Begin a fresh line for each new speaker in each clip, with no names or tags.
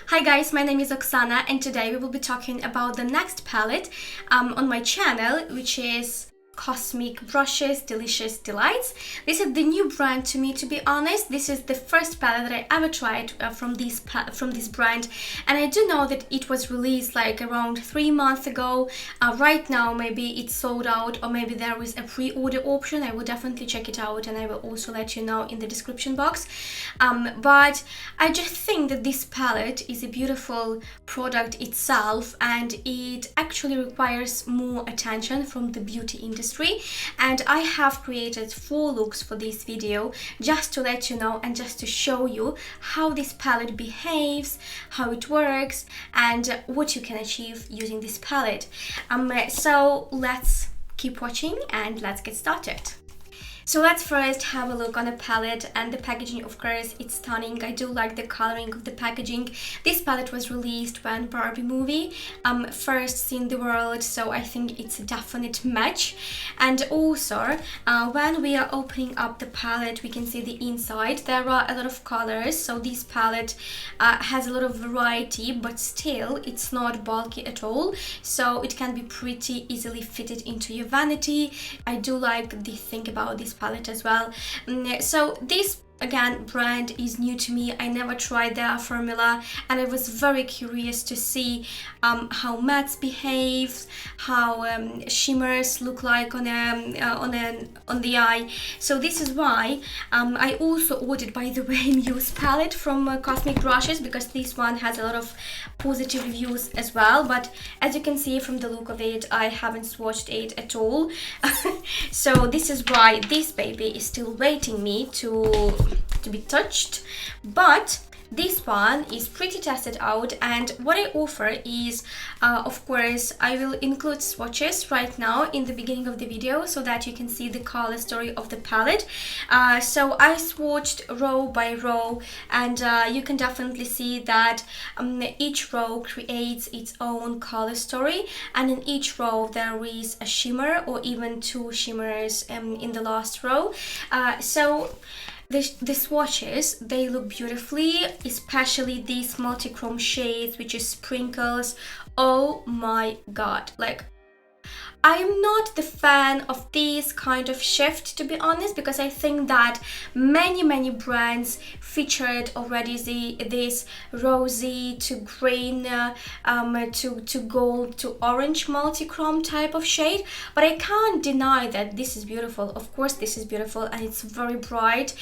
Hi guys, my name is Oksana and today we will be talking about the next palette on my channel, which is Cosmic Brushes Delicious Delights. This is the new brand to me, to be honest. This is the first palette that I ever tried from this brand, and I do know that it was released like around 3 months ago. Right now maybe it's sold out, or maybe there is a pre-order option. I will definitely check it out and I will also let you know in the description box. But I just think that this palette is a beautiful product itself, and it actually requires more attention from the beauty industry. And I have created 4 looks for this video just to let you know and just to show you how this palette behaves, how it works, and what you can achieve using this palette. So let's keep watching and let's get started. So let's first have a look on the palette, and the packaging, of course, it's stunning. I do like the coloring of the packaging. This palette was released when Barbie movie first seen the world, so I think it's a definite match. And also, when we are opening up the palette, we can see the inside. There are a lot of colors, so this palette has a lot of variety, but still it's not bulky at all, so it can be pretty easily fitted into your vanity. I do like the thing about this palette as well. So this again brand is new to me. I never tried their formula, and I was very curious to see how mattes behave, how shimmers look like on the eye. So this is why I also ordered, by the way, Muse palette from Cosmic Brushes, because this one has a lot of positive reviews as well. But as you can see from the look of it, I haven't swatched it at all. So this is why this baby is still waiting me to be touched, but this one is pretty tested out. And what I offer is, of course, I will include swatches right now in the beginning of the video so that you can see the color story of the palette. So I swatched row by row, and you can definitely see that each row creates its own color story, and in each row there is a shimmer or even 2 shimmers in the last row. So the swatches, they look beautifully, especially these multi-chrome shades, which is sprinkles. Oh my god, like, I am not the fan of this kind of shift, to be honest, because I think that many brands featured already this rosy to green to gold to orange multi-chrome type of shade. But I can't deny that this is beautiful. Of course this is beautiful, and it's very bright.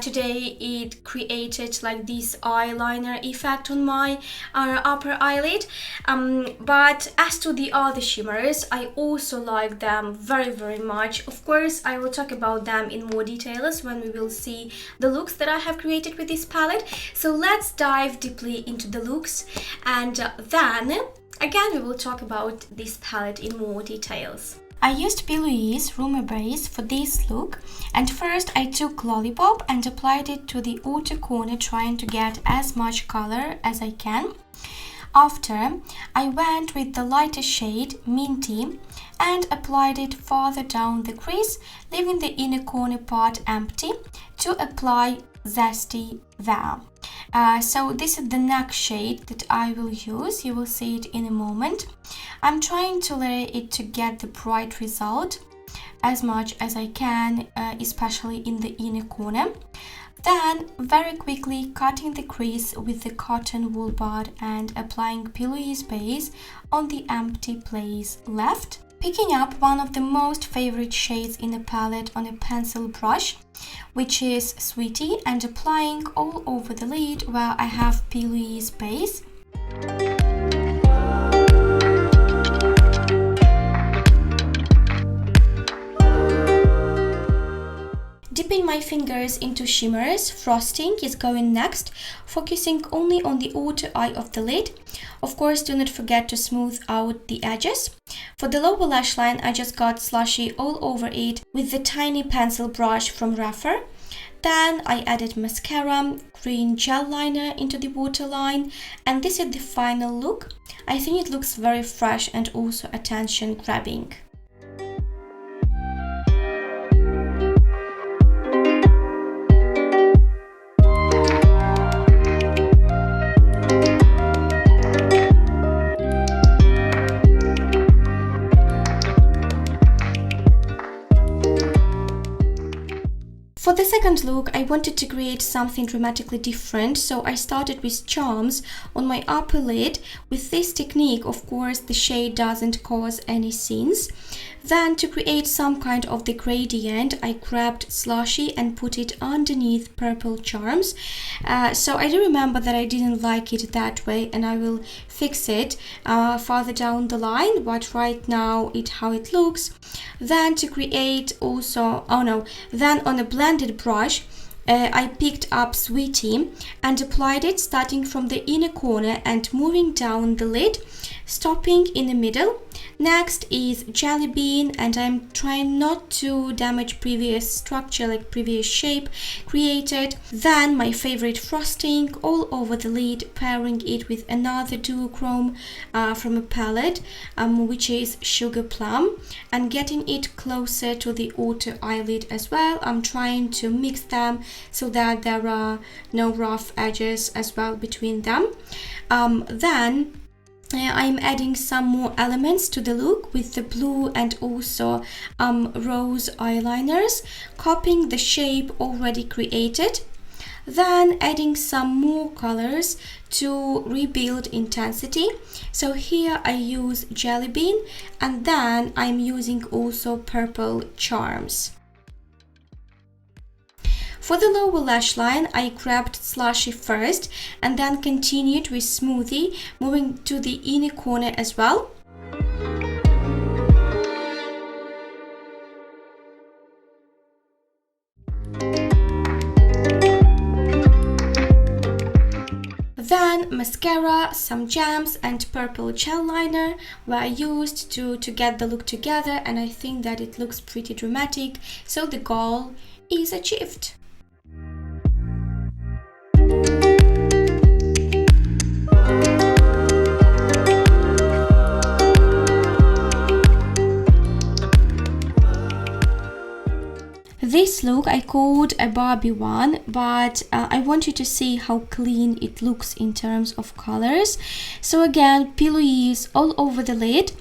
Today it created like this eyeliner effect on my upper eyelid. But as to the other shimmers, I also like them very much. Of course, I will talk about them in more details when we will see the looks that I have created with this palette. So let's dive deeply into the looks, and then again we will talk about this palette in more details. I used P. Louise Rumor Base for this look, and first I took Lollipop and applied it to the outer corner, trying to get as much color as I can. After, I went with the lighter shade Minty and applied it farther down the crease, leaving the inner corner part empty to apply Zesty there. So this is the next shade that I will use. You will see it in a moment. I'm trying to layer it to get the bright result as much as I can, especially in the inner corner. Then very quickly cutting the crease with the cotton wool bud and applying P. Louise base on the empty place left. Picking up one of the most favorite shades in the palette on a pencil brush, which is Sweetie, and applying all over the lid where I have P. Louise base. Dipping my fingers into shimmers, frosting is going next, focusing only on the outer eye of the lid. Of course, do not forget to smooth out the edges. For the lower lash line, I just got slushy all over it with the tiny pencil brush from Raffer. Then I added mascara, green gel liner into the waterline, and this is the final look. I think it looks very fresh and also attention grabbing. the second look, I wanted to create something dramatically different, so I started with charms on my upper lid. With this technique, of course, the shade doesn't cause any scenes. Then, to create some kind of the gradient, I grabbed slushy and put it underneath purple charms. So I do remember that I didn't like it that way, and I will fix it further down the line, but right now how it looks. Then to create also, then on a blended brush, I picked up Sweetie and applied it starting from the inner corner and moving down the lid, stopping in the middle. Next is Jelly Bean, and I'm trying not to damage previous structure, like previous shape created. Then my favorite frosting all over the lid, pairing it with another duochrome from a palette, which is Sugar Plum, and getting it closer to the outer eyelid as well. I'm trying to mix them so that there are no rough edges as well between them. Then I'm adding some more elements to the look with the blue and also rose eyeliners, copying the shape already created. Then adding some more colors to rebuild intensity. So here I use Jelly Bean, and then I'm using also purple charms. For the lower lash line, I grabbed Slushy first and then continued with Smoothie, moving to the inner corner as well. Then mascara, some gems and purple gel liner were used to get the look together, and I think that it looks pretty dramatic, so the goal is achieved. This look I called a Barbie one, but I want you to see how clean it looks in terms of colors. So again, pillows all over the lid.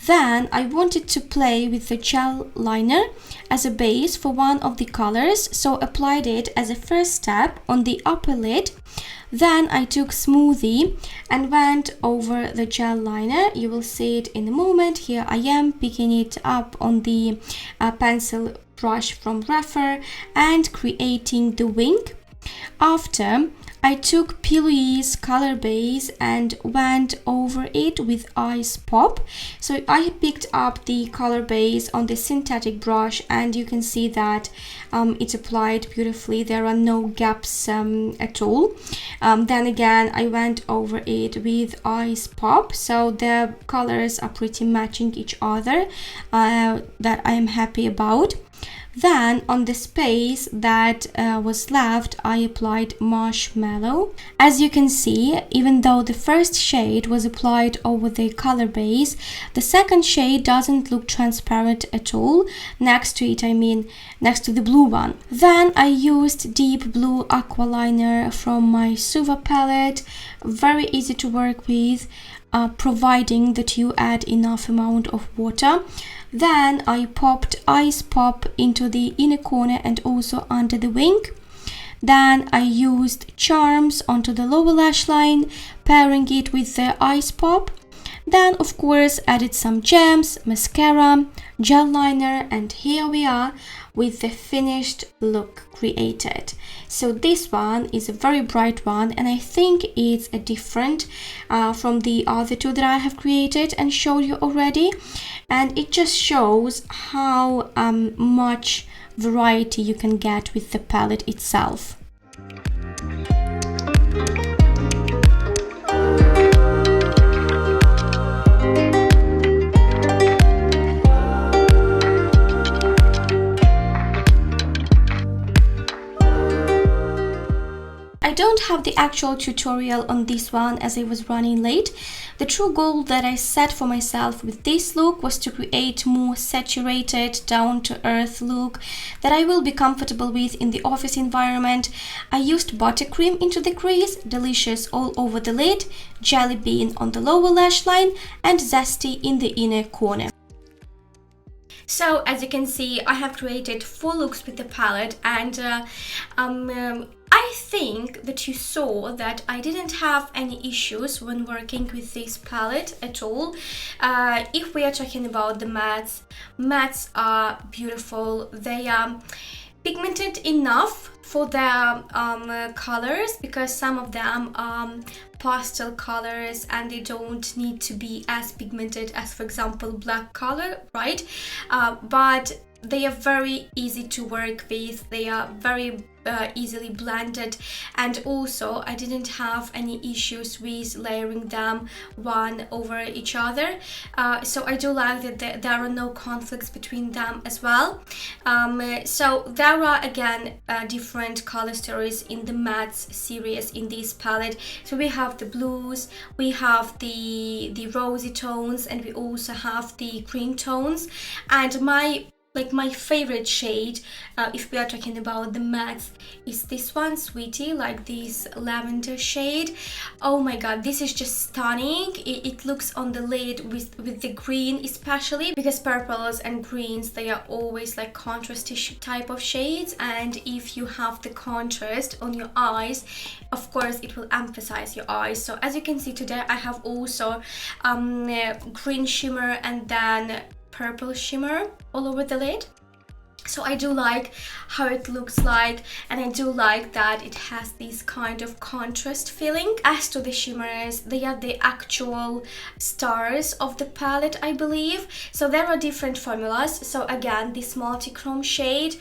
Then I wanted to play with the gel liner as a base for one of the colors, so applied it as a first step on the upper lid. Then I took Smoothie and went over the gel liner. You will see it in a moment. Here I am picking it up on the pencil brush from Refer and creating the wing. After, I took Pillowy's color base and went over it with Ice Pop. So I picked up the color base on the synthetic brush, and you can see that it's applied beautifully. There are no gaps at all. Then again, I went over it with Ice Pop, so the colors are pretty matching each other, that I am happy about. Then on the space that was left, I applied Marshmallow. As you can see, even though the first shade was applied over the color base, the second shade doesn't look transparent at all. Next to it, I mean next to the blue one. Then I used Deep Blue Aqua Liner from my Suva palette. Very easy to work with, providing that you add enough amount of water. Then I popped Ice Pop into the inner corner and also under the wing. Then I used Charms onto the lower lash line, pairing it with the Ice Pop. Then of course added some gems, mascara, gel liner, and here we are with the finished look created. So this one is a very bright one, and I think it's a different from the other two that I have created and showed you already, and it just shows how much variety you can get with the palette itself. I don't have the actual tutorial on this one as I was running late. The true goal that I set for myself with this look was to create more saturated, down-to-earth look that I will be comfortable with in the office environment. I used buttercream into the crease, Delicious all over the lid, Jelly Bean on the lower lash line, and Zesty in the inner corner. So as you can see, I have created 4 looks with the palette, and I think that you saw that I didn't have any issues when working with this palette at all. If we are talking about the mattes are beautiful. They are pigmented enough for their colors, because some of them are pastel colors and they don't need to be as pigmented as, for example, black color, right? But they are very easy to work with. They are very easily blended, and also I didn't have any issues with layering them one over each other. So I do like that there are no conflicts between them as well. So there are again different color stories in the mattes series in this palette. So we have the blues, we have the rosy tones, and we also have the cream tones. And my favorite shade, if we are talking about the mattes, is this one, Sweetie, like this lavender shade. Oh my god, this is just stunning. It looks on the lid with the green, especially because purples and greens, they are always like contrasty type of shades, and if you have the contrast on your eyes, of course it will emphasize your eyes. So as you can see today, I have also green shimmer and then purple shimmer all over the lid. So I do like how it looks like, and I do like that it has this kind of contrast feeling. As to the shimmers, they are the actual stars of the palette, I believe. So there are different formulas. So again, this multi-chrome shade,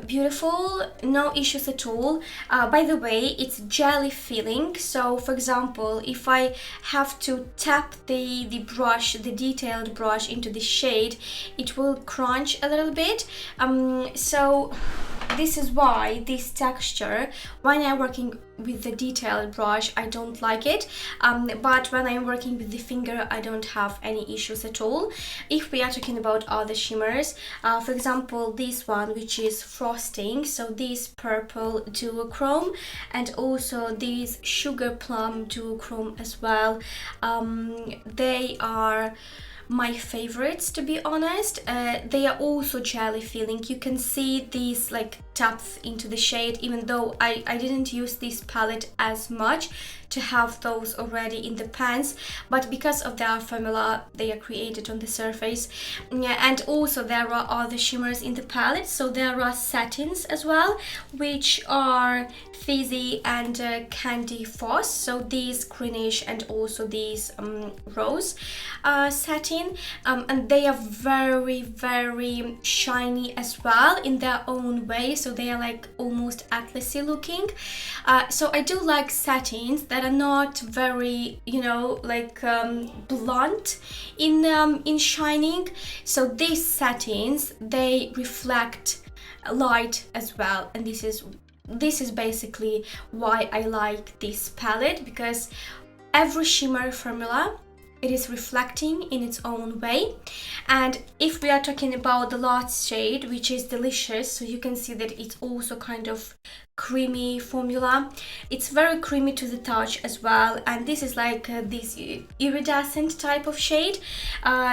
beautiful, no issues at all. By the way, it's jelly feeling. So for example, if I have to tap the brush, the detailed brush into the shade, it will crunch a little bit. So this is why this texture, when I'm working with the detailed brush, I don't like it, but when I'm working with the finger, I don't have any issues at all. If we are talking about other shimmers, for example, this one, which is Frosting, so this purple duochrome, and also this sugar plum duochrome as well, they are my favorites, to be honest. They are also jelly feeling. You can see these like depth into the shade, even though I didn't use this palette as much to have those already in the pans, but because of their formula, they are created on the surface. And also there are other shimmers in the palette. So there are satins as well, which are Fizzy and Candy Foss. So these greenish and also these rose satin, and they are very, very shiny as well in their own way. So they are like almost atlasy looking. So I do like satins that are not very, you know, like blunt in shining. So these satins, they reflect light as well, and this is basically why I like this palette, because every shimmer formula, it is reflecting in its own way. And if we are talking about the last shade, which is Delicious, so you can see that it's also kind of creamy formula. It's very creamy to the touch as well, and this is like this iridescent type of shade.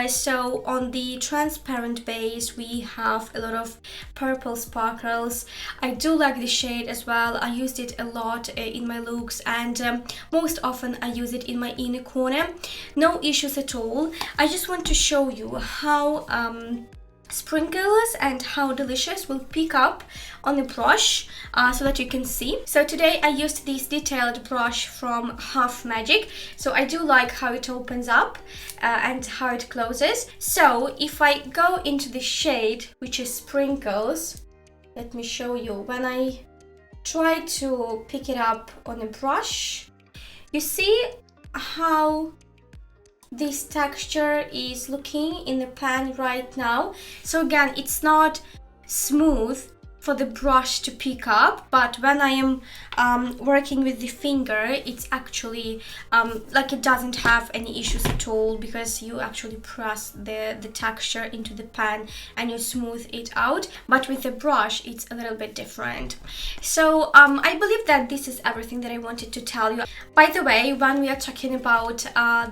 So on the transparent base, we have a lot of purple sparkles. I do like this shade as well. I used it a lot in my looks, and most often I use it in my inner corner. No issues at all. I just want to show you how Sprinkles and how Delicious will pick up on the brush, so that you can see. So today I used this detailed brush from Half Magic. So I do like how it opens up and how it closes. So if I go into the shade, which is Sprinkles, let me show you. When I try to pick it up on a brush, you see how this texture is looking in the pan right now. So again, it's not smooth for the brush to pick up, but when I am working with the finger, it's actually like it doesn't have any issues at all, because you actually press the texture into the pan and you smooth it out. But with the brush, it's a little bit different. So I believe that this is everything that I wanted to tell you. By the way, when we are talking about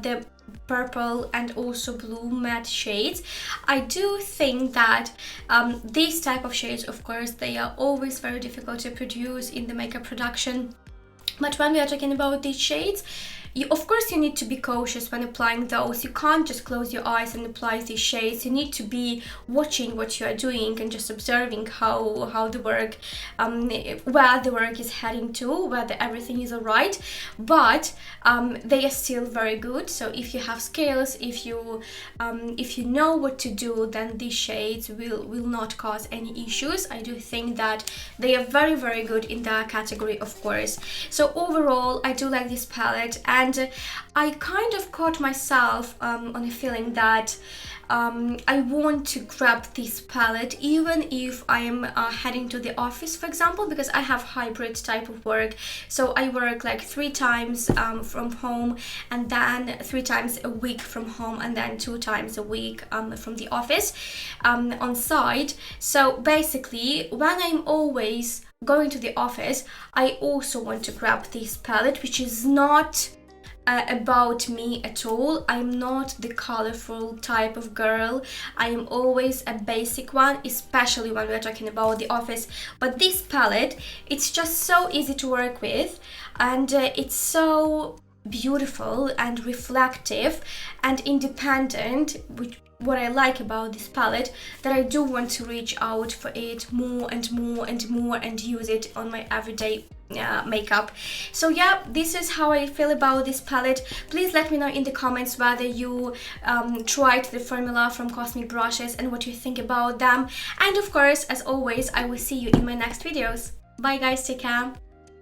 the purple and also blue matte shades. I do think that these type of shades, of course, they are always very difficult to produce in the makeup production. But when we are talking about these shades, of course you need to be cautious when applying those. You can't just close your eyes and apply these shades. You need to be watching what you are doing and just observing how the work, where the work is heading to, whether everything is alright. But they are still very good. So if you have skills, if you know what to do, then these shades will not cause any issues. I do think that they are very, very good in that category, of course. So overall, I do like this palette, and I kind of caught myself on a feeling that I want to grab this palette even if I am heading to the office, for example, because I have hybrid type of work. So I work like 3 times from home, and then 3 times a week from home, and then 2 times a week from the office on site. So basically, when I'm always going to the office, I also want to grab this palette, which is not about me at all. I'm not the colorful type of girl. I am always a basic one, especially when we're talking about the office. But this palette, it's just so easy to work with, and it's so beautiful and reflective and independent, which what I like about this palette, that I do want to reach out for it more and more and more and use it on my everyday makeup. So yeah, this is how I feel about this palette. Please let me know in the comments whether you tried the formula from Cosmic Brushes and what you think about them. And of course, as always, I will see you in my next videos. Bye guys, take care.